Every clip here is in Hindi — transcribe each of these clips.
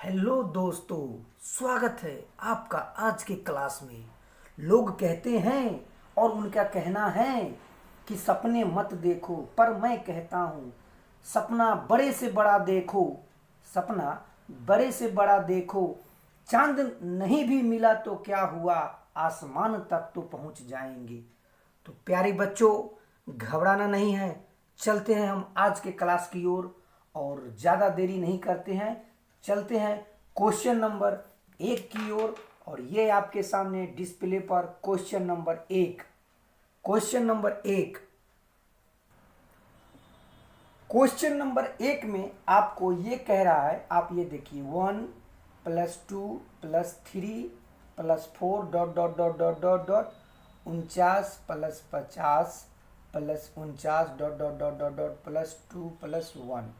हेलो दोस्तों, स्वागत है आपका आज के क्लास में। लोग कहते हैं और उनका कहना है कि सपने मत देखो, पर मैं कहता हूँ सपना बड़े से बड़ा देखो। सपना बड़े से बड़ा देखो। चांद नहीं भी मिला तो क्या हुआ, आसमान तक तो पहुँच जाएंगे। तो प्यारे बच्चों, घबराना नहीं है। चलते हैं हम आज के क्लास की ओर और ज़्यादा देरी नहीं करते हैं। चलते हैं क्वेश्चन नंबर 1 की ओर। और ये आपके सामने डिस्प्ले पर question number 1। Question number 1, question number 1 में आपको ये कह रहा है, आप ये देखिए 1 + 2 + 3 + 4 ... 49 + 50 + 49 ... +2 + 1।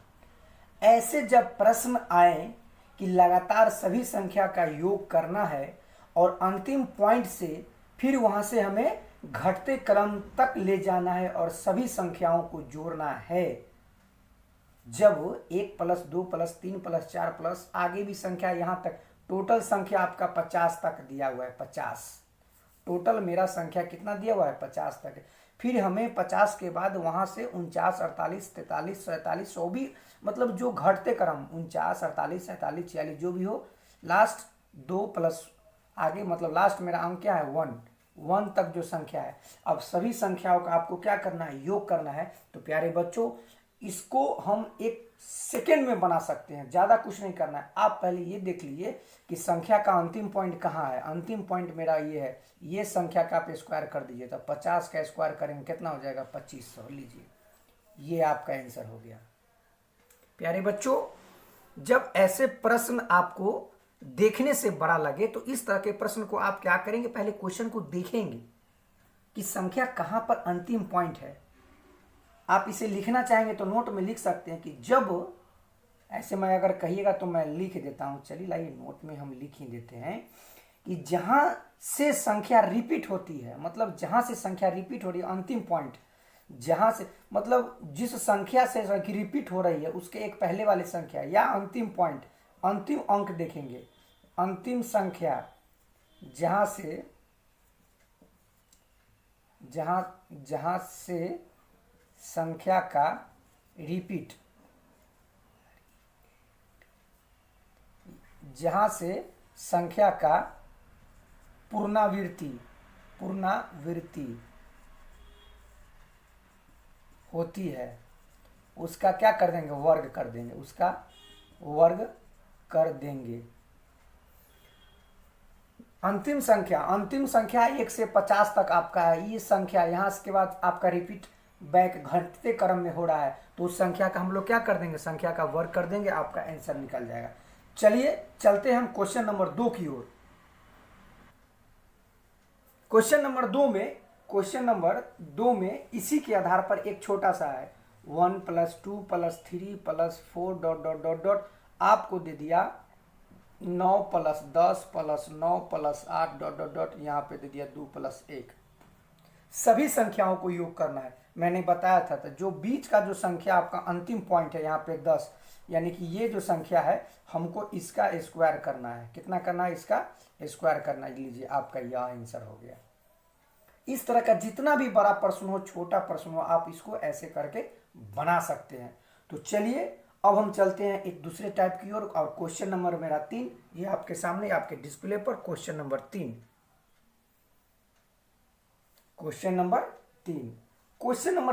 ऐसे जब प्रश्न आए कि लगातार सभी संख्या का योग करना है और अंतिम पॉइंट से फिर वहां से हमें घटते क्रम तक ले जाना है और सभी संख्याओं को जोड़ना है। जब 1 + 2 + 3 + 4 प्लस आगे भी संख्या, यहां तक टोटल संख्या आपका 50 तक दिया हुआ है। 50 टोटल मेरा संख्या कितना दिया हुआ है, 50 तक। फिर हमें 50 के बाद वहां से 49, 48, 43, 47, 100 भी, मतलब जो घटते क्रम 49, 48, 47, 46 जो भी हो, लास्ट 2 प्लस आगे, मतलब लास्ट मेरा अंक क्या है, 1 तक जो संख्या है। अब सभी संख्याओं का आपको क्या करना है, योग करना है। तो प्यारे बच्चों, इसको हम 1 सेकेंड में बना सकते हैं, ज़्यादा कुछ नहीं करना है। आप पहले ये देख लीजिए कि संख्या का अंतिम पॉइंट कहाँ है। अंतिम पॉइंट मेरा ये है, ये संख्या का आप स्क्वायर कर दीजिए। तो 50 का स्क्वायर करेंगे कितना हो जाएगा, 2500। लीजिए, ये आपका आंसर हो गया। प्यारे बच्चों, जब ऐसे प्रश्न आपको देखने से बड़ा लगे तो इस तरह के प्रश्न को आप क्या करेंगे, पहले क्वेश्चन को देखेंगे कि संख्या कहाँ पर अंतिम पॉइंट है। आप इसे लिखना चाहेंगे तो नोट में लिख सकते हैं कि जब ऐसे, मैं अगर कहिएगा तो मैं लिख देता हूं। चलिए लाइए, नोट में हम लिख ही देते हैं कि जहां से संख्या रिपीट होती है, मतलब जहां से संख्या रिपीट हो रही है, अंतिम पॉइंट जहां से, मतलब जिस संख्या से रिपीट हो रही है उसके एक पहले वाली संख्या या अंतिम पॉइंट, अंतिम अंक देखेंगे। अंतिम संख्या जहां से जहां से संख्या का रिपीट, जहां से संख्या का पुनरावृत्ति होती है, उसका क्या कर देंगे, वर्ग कर देंगे। उसका वर्ग कर देंगे। अंतिम संख्या 1 से 50 तक आपका है। ये संख्या यहाँ के बाद आपका रिपीट बैक घटते क्रम में हो रहा है, तो उस संख्या का हम लोग क्या कर देंगे, संख्या का वर्ग कर देंगे, आपका आंसर निकल जाएगा। चलिए चलते हैं हम क्वेश्चन नंबर 2 की ओर। क्वेश्चन नंबर 2 में इसी के आधार पर एक छोटा सा है, 1 + 2 + 3 + 4 ... आपको दे दिया 9 + 10 + 9 + 8 ... यहाँ पे दे दिया 2 + 1। सभी संख्याओं को योग करना है। मैंने बताया था, तो जो बीच का जो संख्या आपका अंतिम पॉइंट है यहाँ पे 10, यानी कि ये जो संख्या है हमको इसका स्क्वायर करना है। कितना करना है, इसका स्क्वायर करना है। लीजिए, आपका यह आंसर हो गया। इस तरह का जितना भी बड़ा प्रश्न हो, छोटा प्रश्न हो, आप इसको ऐसे करके बना सकते हैं। तो चलिए अब हम चलते हैं एक दूसरे टाइप की ओर। और क्वेश्चन नंबर मेरा 3, ये आपके सामने आपके डिस्प्ले पर क्वेश्चन नंबर 3। क्वेश्चन नंबर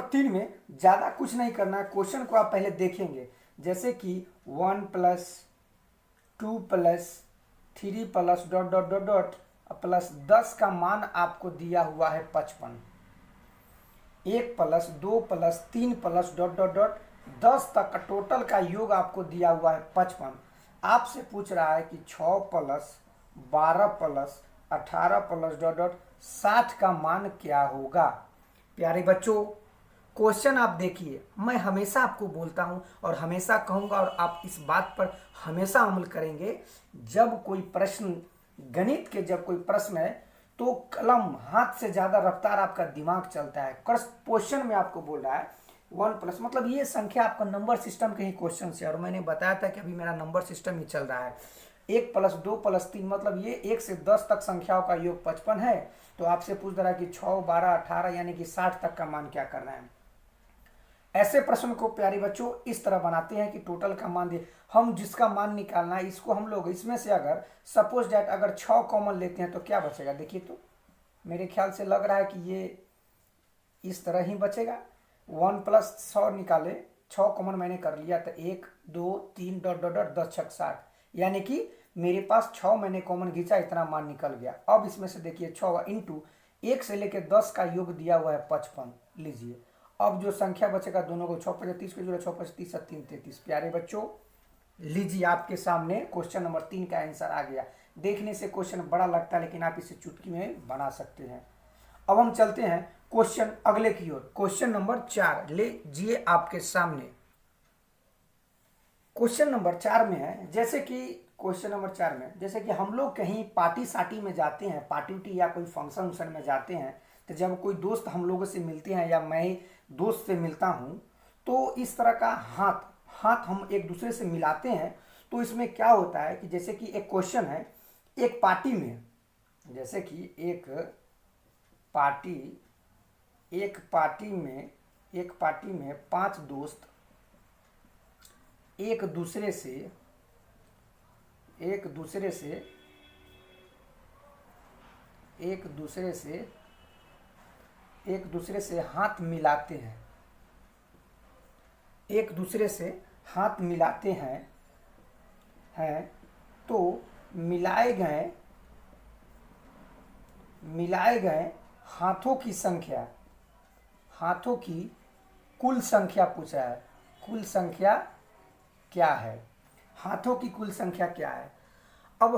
3 में ज्यादा कुछ नहीं करना है। क्वेश्चन को आप पहले देखेंगे, जैसे कि 1 + 2 + 3 + ... प्लस 10 का मान आपको दिया हुआ है 55। 1 + 2 + 3 + ... 10 तक का टोटल का योग आपको दिया हुआ है 55। आपसे पूछ रहा है कि 6 + 12 + 18 + ... 60 का मान क्या होगा। प्यारे बच्चों, क्वेश्चन आप देखिए, मैं हमेशा आपको बोलता हूं और हमेशा कहूंगा, और आप इस बात पर हमेशा अमल करेंगे। जब कोई प्रश्न, गणित के जब कोई प्रश्न है, तो कलम हाथ से ज्यादा रफ्तार आपका दिमाग चलता है। क्वेश्चन में आपको बोल रहा है 1+ मतलब ये संख्या आपका नंबर सिस्टम के ही क्वेश्चन से, और मैंने बताया था कि अभी मेरा नंबर सिस्टम ही चल रहा है। 1+2+3 मतलब ये 1 से 10 तक संख्याओं का योग 55 है। तो आपसे पूछ रहा है कि 6, 12, 18 यानी कि 60 तक का मान क्या करना है। ऐसे प्रश्न को प्यारे बच्चों इस तरह बनाते हैं कि टोटल का मान दे, हम जिसका मान निकालना है इसको हम लोग इसमें से अगर सपोज डैट अगर 6 कॉमन लेते हैं तो क्या बचेगा, देखिए तो मेरे ख्याल से लग रहा है कि ये इस तरह ही बचेगा। 1+100 निकाले, 6 कॉमन मैंने कर लिया तो 1 2 3 डॉट डॉट डॉट 10 6 60, यानी कि मेरे पास 6 मैंने कॉमन खींचा, इतना मान निकल गया। अब इसमें से देखिए 6 इंटू 1 से लेके 10 का योग दिया हुआ है 55, लीजिए। अब जो संख्या बचेगा दोनों को 6×5 को जोड़ा, 6×5 3 33। प्यारे बच्चों लीजिए आपके सामने क्वेश्चन नंबर 3 का आंसर आ गया। देखने से क्वेश्चन बड़ा लगता है लेकिन आप इसे चुटकी में बना सकते हैं। अब हम चलते हैं क्वेश्चन अगले की ओर। क्वेश्चन नंबर 4 लीजिए आपके सामने। क्वेश्चन नंबर 4 में है जैसे कि क्वेश्चन नंबर 4 में जैसे कि हम लोग कहीं पार्टी साटी में जाते हैं, पार्टी उटी या कोई फंक्शन वंक्शन में जाते हैं, तो जब कोई दोस्त हम लोगों से मिलते हैं या मैं दोस्त से मिलता हूं तो इस तरह का हाथ हम एक दूसरे से मिलाते हैं। तो इसमें क्या होता है कि जैसे कि एक क्वेश्चन है, एक पार्टी में, जैसे कि एक पार्टी में 5 दोस्त एक दूसरे से हाथ मिलाते हैं, एक दूसरे से हाथ मिलाते हैं तो मिलाए गए हाथों की कुल संख्या पूछा है। कुल संख्या क्या है, हाथों की कुल संख्या क्या है। अब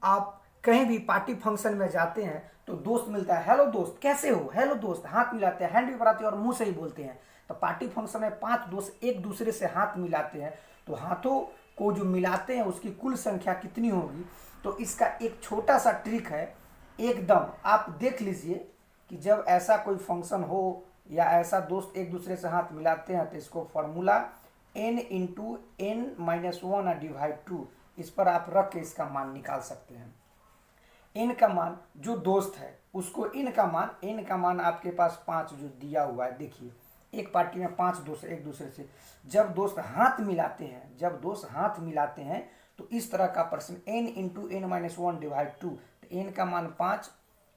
आप कहीं भी पार्टी फंक्शन में जाते हैं तो दोस्त मिलता है, हेलो दोस्त कैसे हो, हेलो दोस्त, हाथ मिलाते हैं, हैंड भी बढ़ाते हैं और मुंह से ही बोलते हैं। तो पार्टी फंक्शन में 5 दोस्त एक दूसरे से हाथ मिलाते हैं, तो हाथों को जो मिलाते हैं उसकी कुल संख्या कितनी होगी। तो इसका एक छोटा सा ट्रिक है, एकदम आप देख लीजिए कि जब ऐसा कोई फंक्शन हो या ऐसा दोस्त एक दूसरे से हाथ मिलाते हैं तो इसको formula n into n - 1 divide 2 इस पर आप रख के इसका मान निकाल सकते हैं। n का मान जो दोस्त है उसको n का मान आपके पास 5 जो दिया हुआ है, देखिए एक पार्टी में 5 दोस्त एक दूसरे से जब दोस्त हाथ मिलाते हैं तो इस तरह का प्रश्न n इंटू n - 1 डिवाइड 2, तो n का मान 5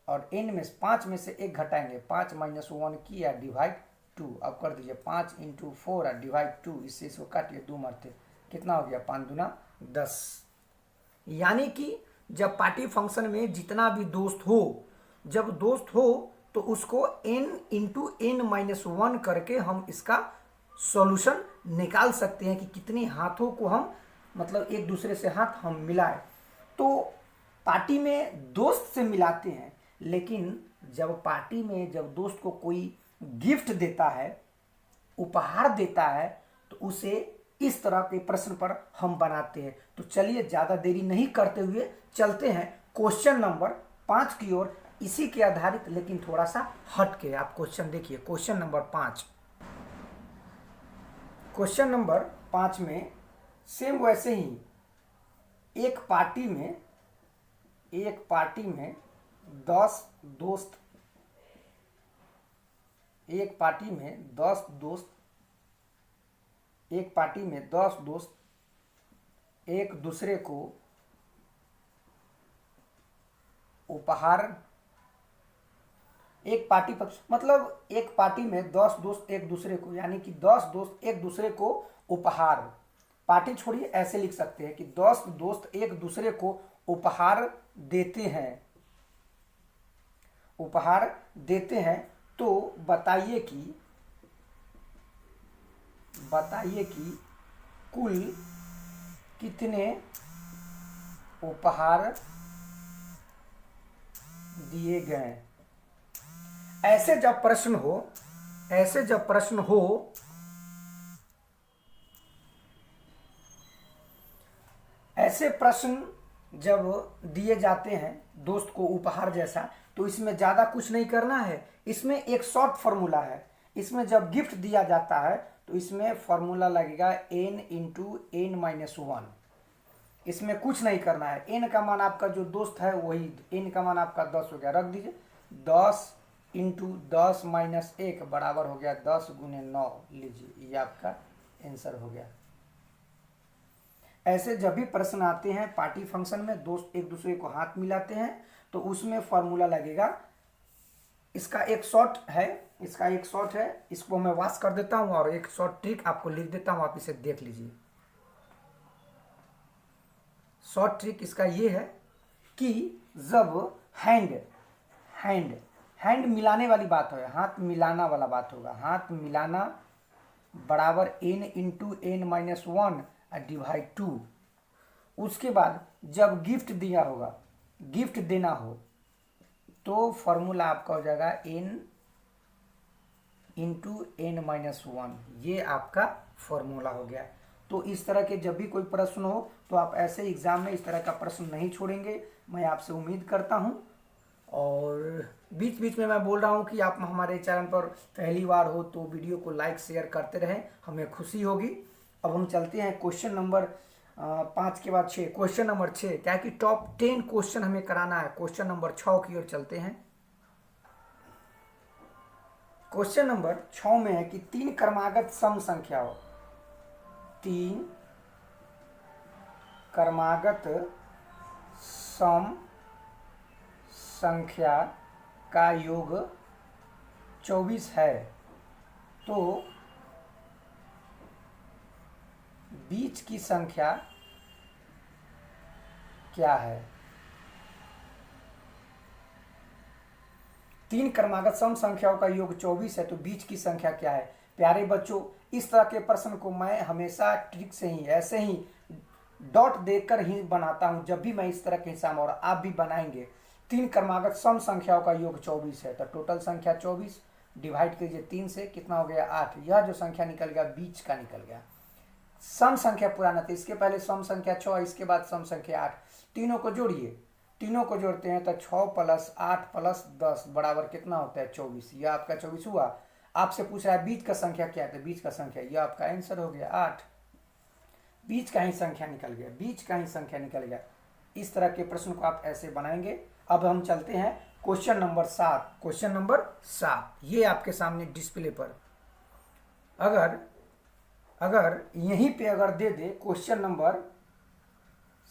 और n में 5 में से 1 घटाएंगे, 5 - 1 किया डिवाइड 2। अब कर दीजिए 5 इंटू 4 डिवाइड 2, इससे इसको काटिए 2 मरते कितना हो गया, 5 दूना 10। यानी कि जब पार्टी फंक्शन में जितना भी जब दोस्त हो तो उसको n इंटू n - 1 करके हम इसका सॉल्यूशन निकाल सकते हैं कि कितने हाथों को हम मतलब एक दूसरे से हाथ हम मिलाए। तो पार्टी में दोस्त से मिलाते हैं, लेकिन जब पार्टी में जब दोस्त को कोई गिफ्ट देता है, उपहार देता है, तो उसे इस तरह के प्रश्न पर हम बनाते हैं। तो चलिए ज़्यादा देरी नहीं करते हुए चलते हैं क्वेश्चन नंबर 5 की ओर, इसी के आधारित लेकिन थोड़ा सा हट के। आप क्वेश्चन देखिए, क्वेश्चन नंबर 5। क्वेश्चन नंबर 5 में सेम वैसे ही एक पार्टी में 10 दोस्त एक पार्टी में 10 दोस्त एक दूसरे को उपहार, एक पार्टी पर मतलब एक पार्टी में 10 दोस्त एक दूसरे को, यानी कि 10 दोस्त एक दूसरे को उपहार, पार्टी छोड़िए ऐसे लिख सकते हैं कि 10 दोस्त एक दूसरे को उपहार देते हैं। तो बताइए कि कुल कितने उपहार दिए गए। ऐसे जब प्रश्न जब दिए जाते हैं दोस्त को उपहार जैसा, तो इसमें ज़्यादा कुछ नहीं करना है। इसमें एक शॉर्ट फार्मूला है, इसमें जब गिफ्ट दिया जाता है तो इसमें फॉर्मूला लगेगा n into N minus one. इसमें कुछ नहीं करना है, n का मान आपका जो दोस्त है वही, n का मान आपका 10 हो गया, रख दीजिए। 10 इंटू 10 माइनस 1 बराबर हो गया 10 गुने 9, लीजिए ये आपका आंसर हो गया। ऐसे जब भी प्रश्न आते हैं पार्टी फंक्शन में, दोस्त एक दूसरे को हाथ मिलाते हैं तो उसमें फॉर्मूला लगेगा। इसका एक शॉर्ट है, इसको मैं वाश कर देता हूं और एक शॉर्ट ट्रिक आपको लिख देता हूं, आप इसे देख लीजिए। शॉर्ट ट्रिक इसका ये है कि जब हैंड मिलाने वाली बात हो, हाथ मिलाना वाला बात होगा, हाथ मिलाना बराबर n into N minus one divide 2। उसके बाद जब गिफ्ट दिया होगा, गिफ्ट देना हो तो फॉर्मूला आपका हो जाएगा n into N minus one, ये आपका फॉर्मूला हो गया। तो इस तरह के जब भी कोई प्रश्न हो तो आप ऐसे एग्जाम में इस तरह का प्रश्न नहीं छोड़ेंगे, मैं आपसे उम्मीद करता हूं। और बीच बीच में मैं बोल रहा हूं कि आप हमारे चैनल पर पहली बार हो तो वीडियो को लाइक शेयर करते रहें, हमें खुशी होगी। अब हम चलते हैं क्वेश्चन नंबर 5 के बाद 6, क्वेश्चन नंबर 6, क्या कि टॉप 10 क्वेश्चन हमें कराना है। क्वेश्चन नंबर 6 की ओर चलते हैं। क्वेश्चन नंबर 6 में है कि 3 क्रमागत सम संख्या हो, 3 क्रमागत सम संख्या का योग 24 है, तो बीच की संख्या क्या है। 3 क्रमागत सम संख्याओं का योग 24 है तो बीच की संख्या क्या है। प्यारे बच्चों, इस तरह के प्रश्न को मैं हमेशा ट्रिक से ही, ऐसे ही डॉट देकर ही बनाता हूं जब भी मैं इस तरह के हिसाब, और आप भी बनाएंगे। 3 क्रमागत सम संख्याओं का योग 24 है तो टोटल संख्या 24 डिवाइड कीजिए 3 से, कितना हो गया 8। यह जो संख्या निकल गया बीच का निकल गया। सम संख्या पुराना था, इसके पहले सम संख्या 6, इसके बाद सम संख्या 8। तीनों को जोड़िए, तीनों को जोड़ते हैं तो 6 प्लस 8 प्लस 10 बराबर कितना होता है 24। यह आपका 24 हुआ। आपसे पूछ रहा है बीच का संख्या क्या है, तो बीच का संख्या यह आपका आंसर हो गया 8। बीच का ही संख्या निकल गया, बीच का ही संख्या निकल गया। इस तरह के प्रश्न को आप ऐसे बनाएंगे। अब हम चलते हैं क्वेश्चन नंबर 7। क्वेश्चन नंबर 7 ये आपके सामने डिस्प्ले पर, अगर यहीं पे अगर दे दे क्वेश्चन नंबर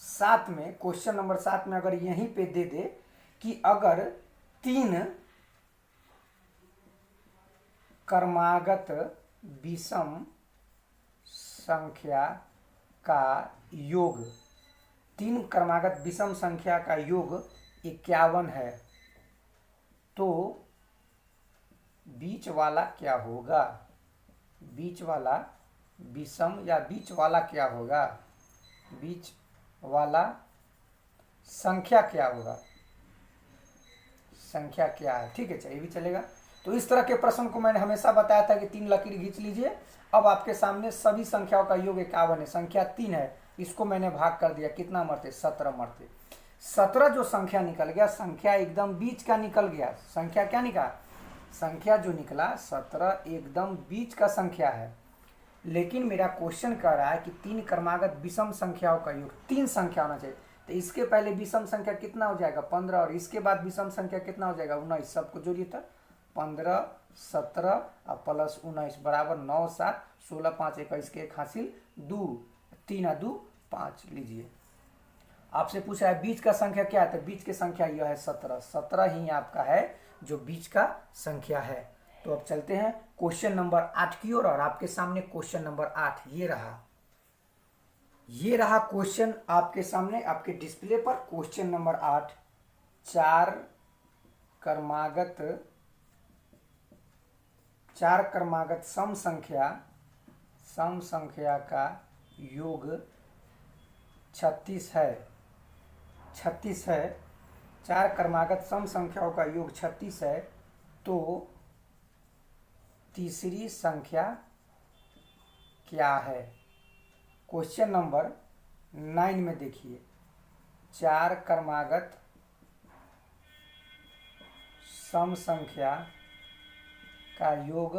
7 में, क्वेश्चन नंबर 7 में अगर यहीं पे दे दे कि अगर 3 क्रमागत विषम संख्या का योग, 3 क्रमागत विषम संख्या का योग 51 है, तो बीच वाला क्या होगा। बीच वाला विषम या बीच वाला क्या होगा, बीच वाला संख्या क्या होगा, संख्या क्या है। ठीक है, चलिए भी चलेगा। तो इस तरह के प्रश्न को मैंने हमेशा बताया था कि 3 लकीर खींच लीजिए। अब आपके सामने सभी संख्याओं का योग 51 है, संख्या 3 है, इसको मैंने भाग कर दिया, कितना मरते 17 मरते। 17 जो संख्या निकल गया, संख्या एकदम बीच का निकल गया। संख्या क्या निकला, संख्या जो निकला 17 एकदम बीच का संख्या है। लेकिन मेरा क्वेश्चन कह रहा है कि 3 क्रमागत विषम संख्याओं का योग 3 संख्या होना चाहिए, तो इसके पहले विषम संख्या कितना हो जाएगा 15, और इसके बाद विषम संख्या कितना हो जाएगा 19। सबको जोड़िए तो 15 17 और प्लस 19 बराबर 9 7 16 5 21 के 1 हासिल 2 3 2 5। लीजिए, आपसे पूछा है बीच का संख्या क्या है, तो बीच की संख्या यह है 17। 17 ही आपका है जो बीच का संख्या है। तो अब चलते हैं क्वेश्चन नंबर 8 की ओर, और आपके सामने क्वेश्चन नंबर 8 ये रहा क्वेश्चन आपके सामने, आपके डिस्प्ले पर। क्वेश्चन नंबर 8, 4 क्रमागत सम संख्या का योग 36 है। 4 क्रमागत सम संख्याओं का योग 36 है, तो तीसरी संख्या क्या है। क्वेश्चन नंबर 9 में देखिए, 4 क्रमागत सम संख्या का योग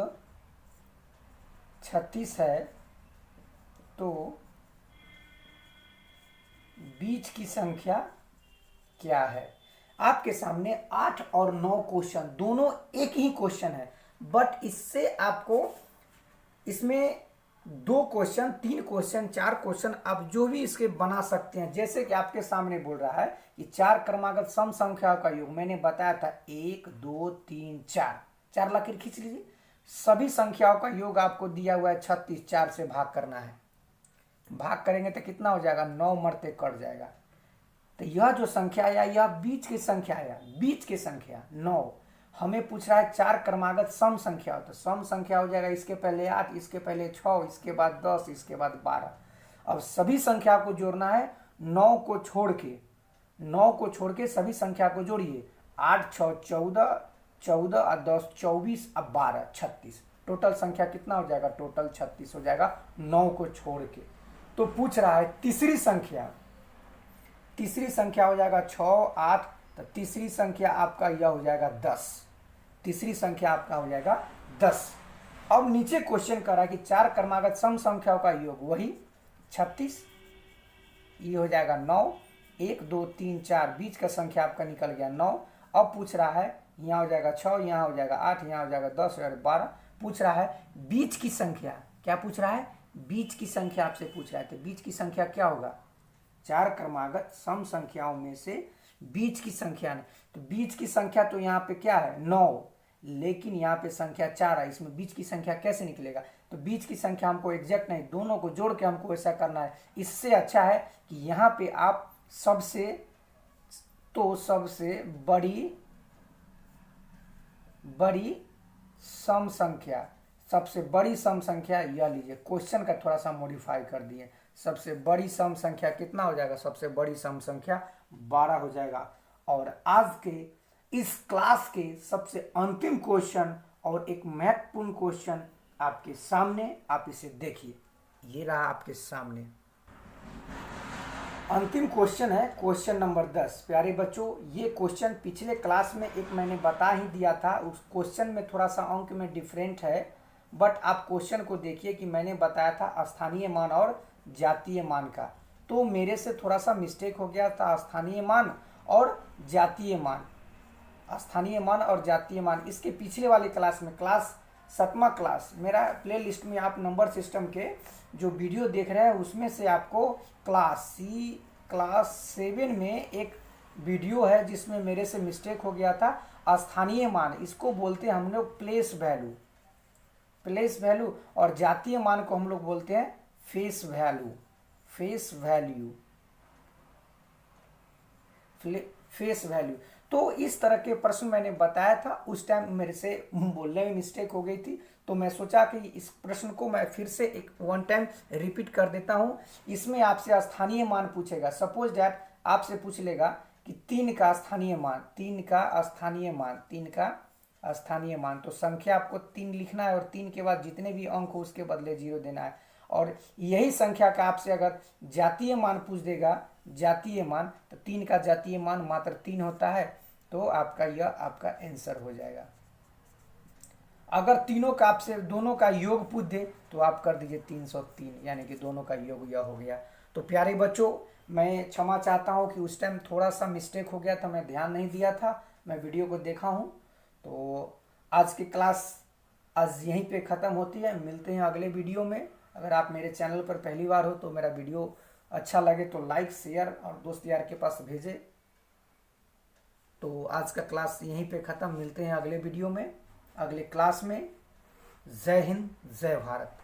36 है तो बीच की संख्या क्या है। आपके सामने 8 और 9 क्वेश्चन, दोनों एक ही क्वेश्चन है, बट इससे आपको इसमें 2 क्वेश्चन, 3 क्वेश्चन, 4 क्वेश्चन आप जो भी इसके बना सकते हैं। जैसे कि आपके सामने बोल रहा है कि 4 क्रमागत सम संख्याओं का योग, मैंने बताया था 1 2 3 4, 4 लकीर खींच लीजिए। सभी संख्याओं का योग आपको दिया हुआ है 36, 4 से भाग करना है। भाग करेंगे तो कितना हो जाएगा, 9 मरते कट जाएगा। तो यह जो संख्या आया यह बीच की संख्या आया, बीच की संख्या 9। हमें पूछ रहा है 4 क्रमागत सम संख्या, तो सम संख्या हो जाएगा इसके पहले 8, इसके पहले 6, इसके बाद 10, इसके बाद 12। अब सभी संख्या को जोड़ना है 9 को छोड़ के, 9 को छोड़ के सभी संख्या को जोड़िए। 8 6 14, 14 और 10 24, अब 12 36। टोटल संख्या कितना हो जाएगा, टोटल 36 हो जाएगा 9 को छोड़ के। तो पूछ रहा है तीसरी संख्या, तीसरी संख्या हो जाएगा 6 8, तो तीसरी संख्या आपका यह हो जाएगा 10, तीसरी संख्या आपका हो जाएगा 10। अब नीचे क्वेश्चन कर रहा है कि 4 क्रमागत सम संख्याओं का योग, वही 36, ये हो जाएगा 9, 1 2 3 4, बीच का संख्या आपका निकल गया 9। अब पूछ रहा है यहाँ हो जाएगा 6, यहाँ हो जाएगा 8, यहाँ हो जाएगा 10 और 12। पूछ रहा है बीच की संख्या, क्या पूछ रहा है, बीच की संख्या आपसे पूछ रहा है। तो बीच की संख्या क्या होगा, 4 क्रमागत सम संख्याओं में से बीच की संख्या ने, तो बीच की संख्या तो यहाँ पे क्या है 9, लेकिन यहाँ पे संख्या 4 है, इसमें बीच की संख्या कैसे निकलेगा। तो बीच की संख्या हमको एग्जैक्ट नहीं, दोनों को जोड़ के हमको ऐसा करना है। इससे अच्छा है कि यहाँ पे आप सबसे बड़ी सम संख्या, सबसे बड़ी सम संख्या यह लीजिए, क्वेश्चन का थोड़ा सा मॉडिफाई कर दिए। सबसे बड़ी सम संख्या कितना हो जाएगा, सबसे बड़ी सम संख्या 12 हो जाएगा। और आज के इस क्लास के सबसे अंतिम क्वेश्चन और एक महत्वपूर्ण क्वेश्चन आपके सामने, आप इसे देखिए, ये रहा आपके सामने। अंतिम क्वेश्चन है क्वेश्चन नंबर 10। प्यारे बच्चों, ये क्वेश्चन पिछले क्लास में एक मैंने बता ही दिया था, उस क्वेश्चन में थोड़ा सा अंक में डिफरेंट है, बट आप क्वेश्चन को देखिए कि मैंने बताया था स्थानीय मान और जातीय मान का, तो मेरे से थोड़ा सा मिस्टेक हो गया था। स्थानीय मान और जातीय मान, स्थानीय मान और जातीय मान, इसके पिछले वाले क्लास में, क्लास 7वां क्लास, मेरा प्ले लिस्ट में आप नंबर सिस्टम के जो वीडियो देख रहे हैं उसमें से आपको क्लास 7 में एक वीडियो है जिसमें मेरे से मिस्टेक हो गया था। स्थानीय मान, इसको बोलते हैं हम लोग प्लेस वैल्यू, प्लेस वैल्यू, और जातीय मान को हम लोग बोलते हैं face value, face value, face value. तो इस तरह के प्रश्न मैंने बताया था, उस टाइम मेरे से बोलने में मिस्टेक हो गई थी, तो मैं सोचा कि इस प्रश्न को मैं फिर से एक 1 टाइम रिपीट कर देता हूं। इसमें आपसे स्थानीय मान पूछेगा, सपोज दैट आपसे पूछ लेगा कि 3 का स्थानीय मान, 3 का स्थानीय मान, 3 का स्थानीय मान, तो संख्या आपको 3 लिखना है और 3 के बाद जितने भी अंक हो उसके बदले 0 देना है। और यही संख्या का आपसे अगर जातीय मान पूछ देगा, जातीय मान, तो 3 का जातीय मान मात्र 3 होता है, तो आपका यह आपका आंसर हो जाएगा। अगर तीनों का आपसे दोनों का योग पूछ दे तो आप कर दीजिए 303, यानी कि दोनों का योग यह हो गया। तो प्यारे बच्चों, मैं क्षमा चाहता हूं कि उस टाइम थोड़ा सा मिस्टेक हो गया था, मैं ध्यान नहीं दिया था, मैं वीडियो को देखा हूं। तो आज की क्लास आज यहीं पे ख़त्म होती है, मिलते हैं अगले वीडियो में। अगर आप मेरे चैनल पर पहली बार हो तो मेरा वीडियो अच्छा लगे तो लाइक शेयर और दोस्त यार के पास भेजें। तो आज का क्लास यहीं पे ख़त्म, मिलते हैं अगले वीडियो में, अगले क्लास में। जय हिंद, जय भारत।